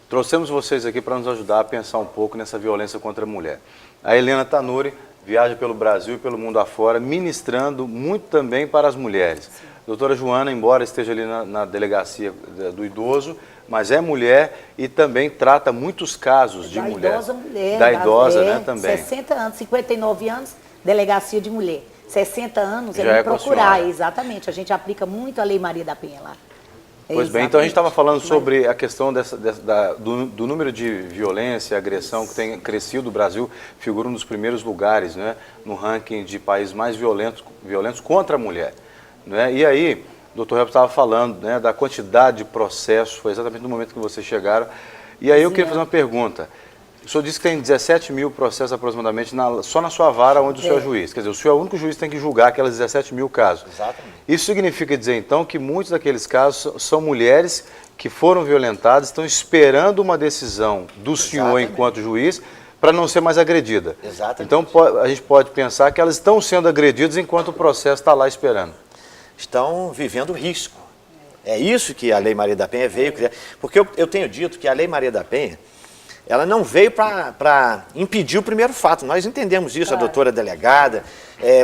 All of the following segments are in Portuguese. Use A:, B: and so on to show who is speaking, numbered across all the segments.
A: Trouxemos vocês aqui para nos ajudar a pensar um pouco nessa violência contra a mulher. A Helena Tanuri viaja pelo Brasil e pelo mundo afora, ministrando muito também para as mulheres. Doutora Joana, embora esteja ali na delegacia do idoso, mas é mulher e também trata muitos casos de mulher.
B: Da idosa mulher.
A: Da idosa, né, também.
B: 60 anos, 59 anos, delegacia de mulher. 60 anos,
A: Já
B: me
A: é com a
B: procurar,
A: senhora.
B: Exatamente. A gente aplica muito a Lei Maria da Penha lá.
A: Pois bem, então a gente estava falando sobre a questão do número de violência e agressão que tem crescido. O Brasil figura nos primeiros lugares, né, no ranking de países mais violentos contra a mulher. Né? E aí, o doutor Helps estava falando, né, da quantidade de processos, foi exatamente no momento que vocês chegaram. E aí eu queria fazer uma pergunta. O senhor disse que tem 17 mil processos aproximadamente só na sua vara onde o senhor é juiz. Quer dizer, o senhor é o único juiz que tem que julgar aquelas 17 mil casos.
C: Exatamente.
A: Isso significa dizer, então, que muitos daqueles casos são mulheres que foram violentadas, estão esperando uma decisão do senhor enquanto juiz para não ser mais agredida.
C: Exatamente.
A: Então, a gente pode pensar que elas estão sendo agredidas enquanto o processo está lá esperando.
C: Estão vivendo risco. É isso que a Lei Maria da Penha veio criar. Porque eu tenho dito que a Lei Maria da Penha, ela não veio para impedir o primeiro fato. Nós entendemos isso, a doutora delegada,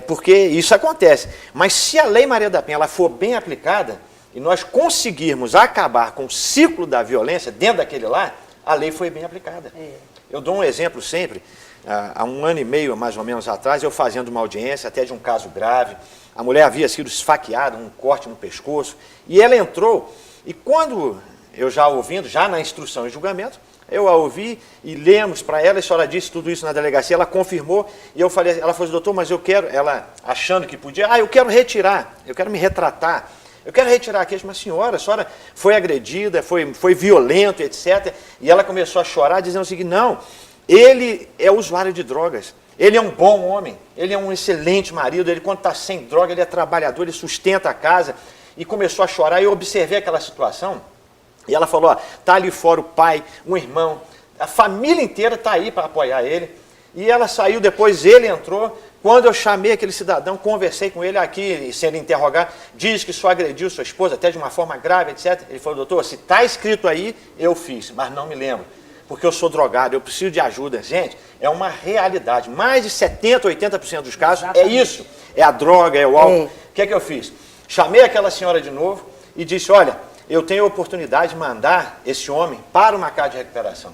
C: porque isso acontece. Mas se a Lei Maria da Penha ela for bem aplicada e nós conseguirmos acabar com o ciclo da violência dentro daquele lá, a lei foi bem aplicada. Eu dou um exemplo sempre. Há 1 ano e meio, mais ou menos atrás, eu fazendo uma audiência até de um caso grave. A mulher havia sido esfaqueada, um corte no pescoço, e ela entrou, e quando eu já ouvindo, já na instrução e julgamento, eu a ouvi e lemos para ela, a senhora disse tudo isso na delegacia, ela confirmou, e eu falei, ela falou assim, doutor, mas eu quero, ela achando que podia, eu quero retirar, eu quero me retratar, eu quero retirar a queixa, mas a senhora foi agredida, foi violento, etc. E ela começou a chorar, dizendo o seguinte, não, ele é usuário de drogas, ele é um bom homem, ele é um excelente marido, ele quando está sem droga, ele é trabalhador, ele sustenta a casa, e começou a chorar, e eu observei aquela situação. E ela falou, está ali fora o pai, um irmão, a família inteira está aí para apoiar ele. E ela saiu depois, ele entrou. Quando eu chamei aquele cidadão, conversei com ele aqui, sendo interrogado, diz que só agrediu sua esposa, até de uma forma grave, etc. Ele falou, doutor, se está escrito aí, eu fiz, mas não me lembro, porque eu sou drogado, eu preciso de ajuda. Gente, é uma realidade. Mais de 70%, 80% dos casos é isso. É a droga, é o álcool. O que é que eu fiz? Chamei aquela senhora de novo e disse, olha, eu tenho a oportunidade de mandar esse homem para uma casa de recuperação.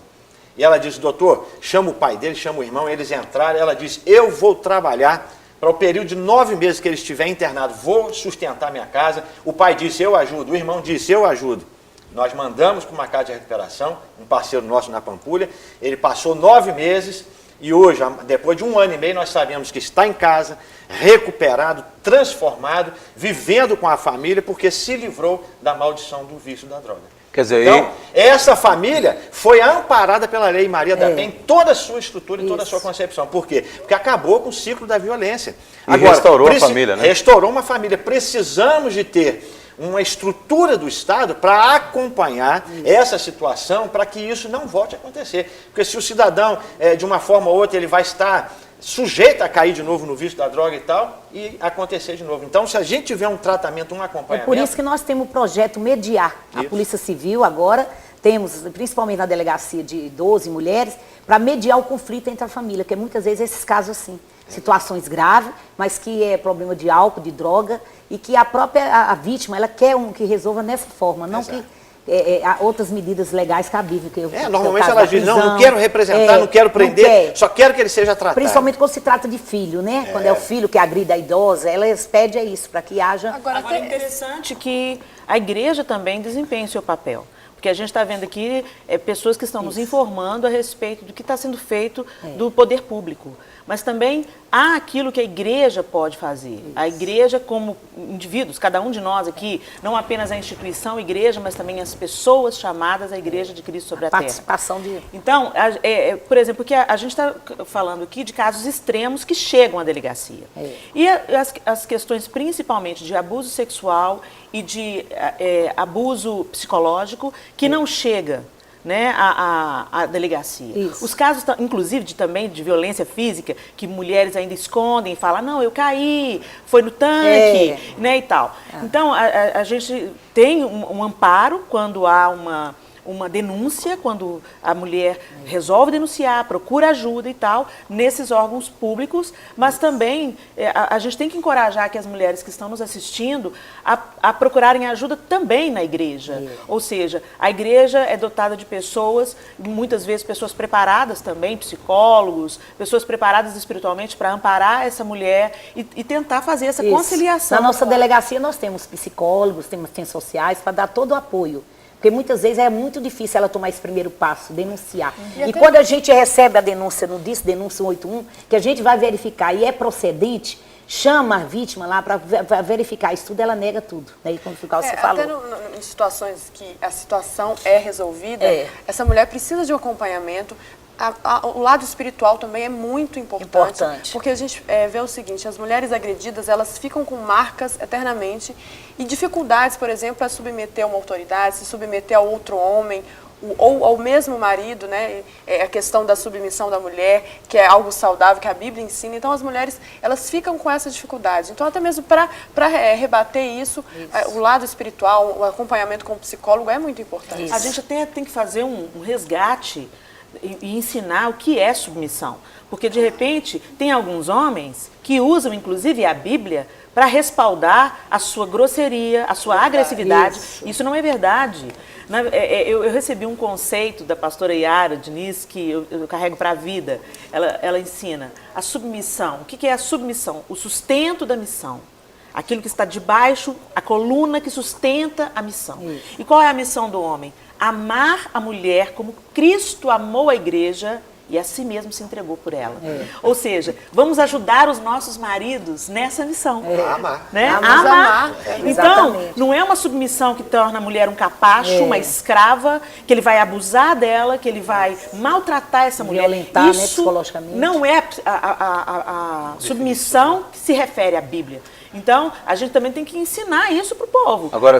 C: E ela disse, doutor, chama o pai dele, chama o irmão, eles entraram. Ela disse, eu vou trabalhar para o período de 9 meses que ele estiver internado, vou sustentar minha casa. O pai disse, eu ajudo. O irmão disse, eu ajudo. Nós mandamos para uma casa de recuperação, um parceiro nosso na Pampulha. Ele passou 9 meses e hoje, depois de 1 ano e meio, nós sabemos que está em casa, recuperado, transformado, vivendo com a família, porque se livrou da maldição do vício da droga.
A: Quer dizer,
C: então, essa família foi amparada pela Lei Maria da Penha em toda a sua estrutura e toda a sua concepção. Por quê? Porque acabou com o ciclo da violência.
A: Agora, restaurou a família, né?
C: Restaurou uma família. Precisamos de ter uma estrutura do Estado para acompanhar essa situação, para que isso não volte a acontecer. Porque se o cidadão, de uma forma ou outra, ele vai estar sujeito a cair de novo no vício da droga e tal, e acontecer de novo. Então, se a gente tiver um tratamento, um acompanhamento...
B: É por isso que nós temos o projeto Mediar. A Polícia Civil agora, temos, principalmente na delegacia de 12 mulheres, para mediar o conflito entre a família, porque muitas vezes esses casos assim, situações graves, mas que é problema de álcool, de droga, e que a própria vítima, ela quer que resolva nessa forma, não que outras medidas legais cabíveis.
C: Normalmente ela diz, não quero representar, não quero prender, só quero que ele seja tratado.
B: Principalmente quando se trata de filho, né? Quando é o filho que agride a idosa, elas pedem isso, para que haja...
D: Agora é interessante que a igreja também desempenhe o seu papel. Porque a gente está vendo aqui pessoas que estão nos informando a respeito do que está sendo feito do poder público. Mas também há aquilo que a igreja pode fazer. A igreja, como indivíduos, cada um de nós aqui, não apenas a instituição igreja, mas também as pessoas chamadas à igreja de Cristo sobre a terra.
B: Participação de...
D: Então, por exemplo, porque a gente está falando aqui de casos extremos que chegam à delegacia. E as questões principalmente de abuso sexual e de abuso psicológico que não chega, né, a delegacia. Isso. Os casos, inclusive, também de violência física, que mulheres ainda escondem e falam, não, eu caí, foi no tanque, né, e tal. Então, a gente tem um amparo quando há uma denúncia, quando a mulher resolve denunciar, procura ajuda e tal, nesses órgãos públicos, mas também a gente tem que encorajar que as mulheres que estão nos assistindo a procurarem ajuda também na igreja. Ou seja, a igreja é dotada de pessoas, muitas vezes pessoas preparadas também, psicólogos, pessoas preparadas espiritualmente para amparar essa mulher e tentar fazer essa conciliação.
B: Na nossa delegacia nós temos psicólogos, temos assistentes sociais para dar todo o apoio. Porque muitas vezes é muito difícil ela tomar esse primeiro passo, denunciar. E quando a gente recebe a denúncia no DIS, denúncia 181, que a gente vai verificar e é procedente, chama a vítima lá para verificar isso tudo, ela nega tudo. Daí quando ficar você falou.
E: Até em situações que a situação é resolvida, essa mulher precisa de um acompanhamento. O lado espiritual também é muito importante. Porque a gente vê o seguinte, as mulheres agredidas, elas ficam com marcas eternamente e dificuldades, por exemplo, a submeter a uma autoridade, se submeter a outro homem, ou ao mesmo marido, né? A questão da submissão da mulher, que é algo saudável, que a Bíblia ensina. Então, as mulheres, elas ficam com essa dificuldade. Então, até mesmo para rebater isso, o lado espiritual, o acompanhamento com o psicólogo é muito importante.
D: Isso. A gente até tem que fazer um resgate e ensinar o que é submissão. Porque, de repente, tem alguns homens que usam, inclusive, a Bíblia para respaldar a sua grosseria, a sua agressividade. Isso não é verdade. Eu recebi um conceito da pastora Yara Diniz, que eu carrego para a vida. Ela ensina a submissão. O que é a submissão? O sustento da missão. Aquilo que está debaixo, a coluna que sustenta a missão. E qual é a missão do homem? Amar a mulher como Cristo amou a igreja e a si mesmo se entregou por ela. Ou seja, vamos ajudar os nossos maridos nessa missão.
C: Amar.
D: Né?
E: Amar.
D: Então, não é uma submissão que torna a mulher um capacho, uma escrava, que ele vai abusar dela, que ele vai maltratar essa mulher.
B: Violentar,
D: isso,
B: né, psicologicamente.
D: Não é a submissão que se refere à Bíblia. Então, a gente também tem que ensinar isso para o povo.
A: Agora,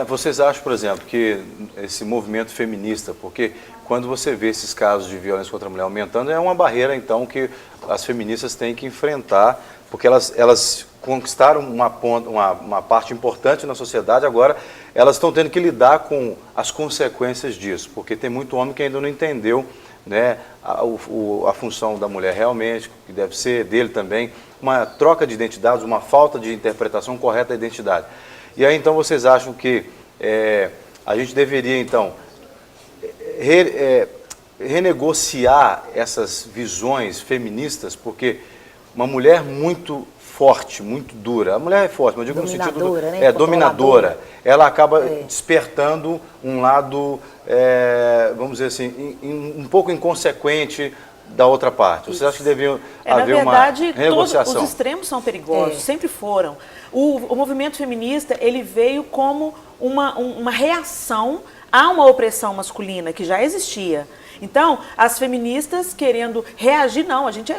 A: vocês acham, por exemplo, que esse movimento feminista, porque quando você vê esses casos de violência contra a mulher aumentando, é uma barreira, então, que as feministas têm que enfrentar, porque elas conquistaram uma parte importante na sociedade, agora elas estão tendo que lidar com as consequências disso, porque tem muito homem que ainda não entendeu, né, a função da mulher realmente, que deve ser dele também, uma troca de identidades, uma falta de interpretação correta da identidade. E aí, então, vocês acham que a gente deveria, então, renegociar essas visões feministas, porque uma mulher muito forte, muito dura, a mulher é forte, mas eu digo no sentido dominadora, ela acaba despertando um lado, vamos dizer assim, um pouco inconsequente da outra parte. Vocês acham que deviam haver uma renegociação?
D: Todos os extremos são perigosos, sempre foram. O movimento feminista, ele veio como uma reação a uma opressão masculina que já existia. Então, as feministas querendo reagir, não, a gente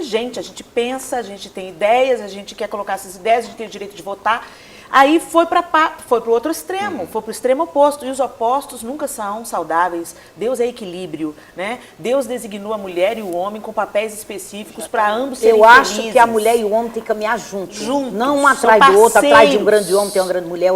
D: pensa, a gente tem ideias, a gente quer colocar essas ideias, a gente tem o direito de votar. Aí foi para o outro extremo, foi para o extremo oposto, e os opostos nunca são saudáveis. Deus é equilíbrio, né? Deus designou a mulher e o homem com papéis específicos para ambos serem felizes.
B: Eu acho que a mulher e o homem têm que caminhar juntos. Não um atrás do outro, atrás de um grande homem, tem uma grande mulher,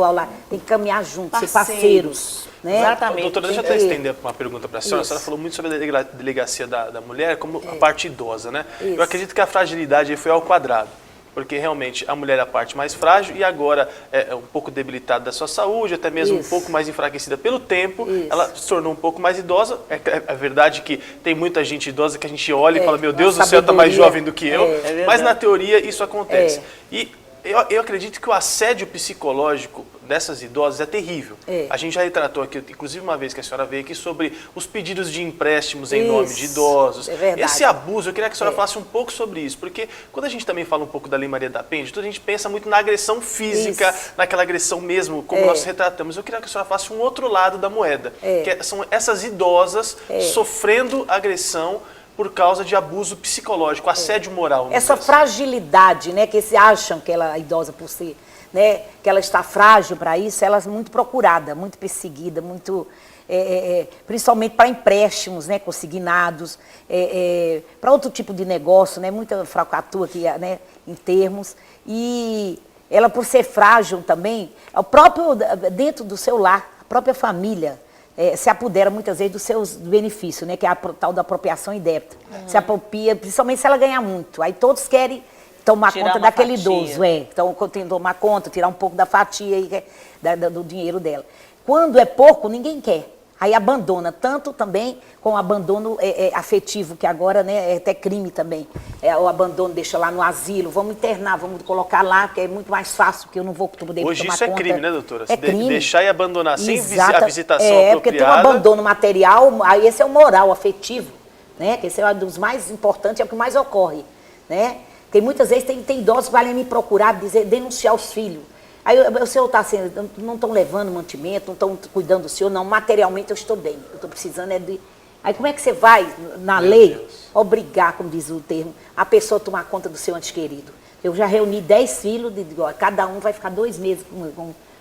B: tem que caminhar juntos, ser parceiros. Né?
D: Exatamente.
F: Doutora, deixa eu até estender uma pergunta para a senhora. A senhora falou muito sobre a delegacia da mulher como a parte idosa, né? Eu acredito que a fragilidade aí foi ao quadrado. Porque realmente a mulher é a parte mais frágil e agora é um pouco debilitada da sua saúde, até mesmo um pouco mais enfraquecida pelo tempo. Ela se tornou um pouco mais idosa. É verdade que tem muita gente idosa que a gente olha e fala, meu Deus do céu, está mais jovem do que eu. Mas na teoria isso acontece. E eu acredito que o assédio psicológico dessas idosas é terrível. A gente já retratou aqui, inclusive uma vez que a senhora veio aqui, sobre os pedidos de empréstimos em nome de idosos. Esse abuso, eu queria que a senhora falasse um pouco sobre isso, porque quando a gente também fala um pouco da Lei Maria da Penha, a gente pensa muito na agressão física, naquela agressão mesmo, como nós retratamos. Eu queria que a senhora falasse um outro lado da moeda, que são essas idosas sofrendo agressão por causa de abuso psicológico, assédio moral.
B: Essa fragilidade, né, que eles acham que ela é idosa por ser, né, que ela está frágil para isso, ela é muito procurada, muito perseguida, muito, principalmente para empréstimos, né, consignados, para outro tipo de negócio, né, muita falcatrua aqui, né, em termos. E ela, por ser frágil também, o próprio dentro do seu lar, a própria família se apodera muitas vezes dos seus benefícios, né? Que é a tal da apropriação indébita. Se apropria, principalmente se ela ganhar muito. Aí todos querem tomar conta daquele idoso. Então, tem que tomar conta, tirar um pouco da fatia aí, do dinheiro dela. Quando é pouco, ninguém quer. Aí abandona, tanto também com o abandono afetivo, que agora, né, é até crime também. O abandono deixa lá no asilo, vamos internar, vamos colocar lá, que é muito mais fácil, que eu não vou poder tomar conta.
F: Hoje isso é crime, né, doutora?
B: É crime.
F: Deixar e abandonar sem a visitação apropriada.
B: Porque tem um abandono material, aí esse é o moral, afetivo, né? Que esse é um dos mais importantes, é o que mais ocorre, né? Porque muitas vezes tem idosos que valem me procurar, denunciar os filhos. Aí o senhor está assim, não estão levando mantimento, não estão cuidando do senhor, não, materialmente eu estou bem, eu estou precisando de... Aí como é que você vai, na lei, obrigar, como diz o termo, a pessoa a tomar conta do seu ente querido? Eu já reuni 10 filhos, cada um vai ficar 2 meses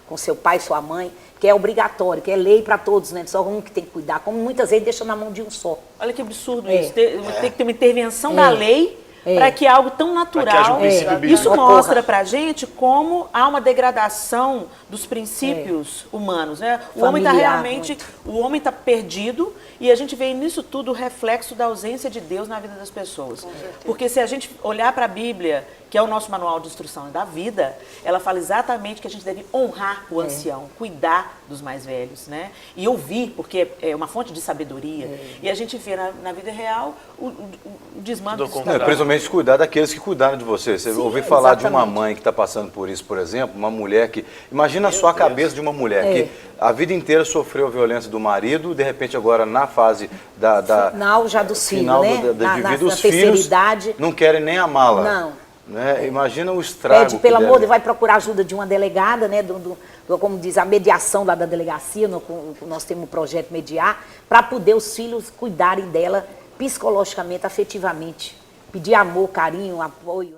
B: com seu pai, sua mãe, que é obrigatório, que é lei para todos, né? Só um que tem que cuidar, como muitas vezes deixa na mão de um só.
D: Olha que absurdo isso, tem que ter uma intervenção da lei para que algo tão natural... Isso mostra para a gente como há uma degradação dos princípios humanos, né? O homem está realmente... O homem está perdido e a gente vê nisso tudo o reflexo da ausência de Deus na vida das pessoas. Porque se a gente olhar para a Bíblia, que é o nosso manual de instrução da vida, ela fala exatamente que a gente deve honrar o ancião, cuidar dos mais velhos, né? E ouvir, porque é uma fonte de sabedoria. E a gente vê na vida real o desmando disso.
A: Principalmente cuidar daqueles que cuidaram de você. Você ouviu falar de uma mãe que está passando por isso, por exemplo, uma mulher que... Imagina só a cabeça de uma mulher que a vida inteira sofreu violência do marido, de repente agora na fase
B: final já dos filhos, né?
A: Da vida, os filhos não querem nem amá-la.
B: Não.
A: Né? Imagina o estrago.
B: Pede, pelo amor, vai procurar ajuda de uma delegada, né? Como diz, a mediação lá da delegacia, nós temos um projeto Mediar, para poder os filhos cuidarem dela psicologicamente, afetivamente. Pedir amor, carinho, apoio.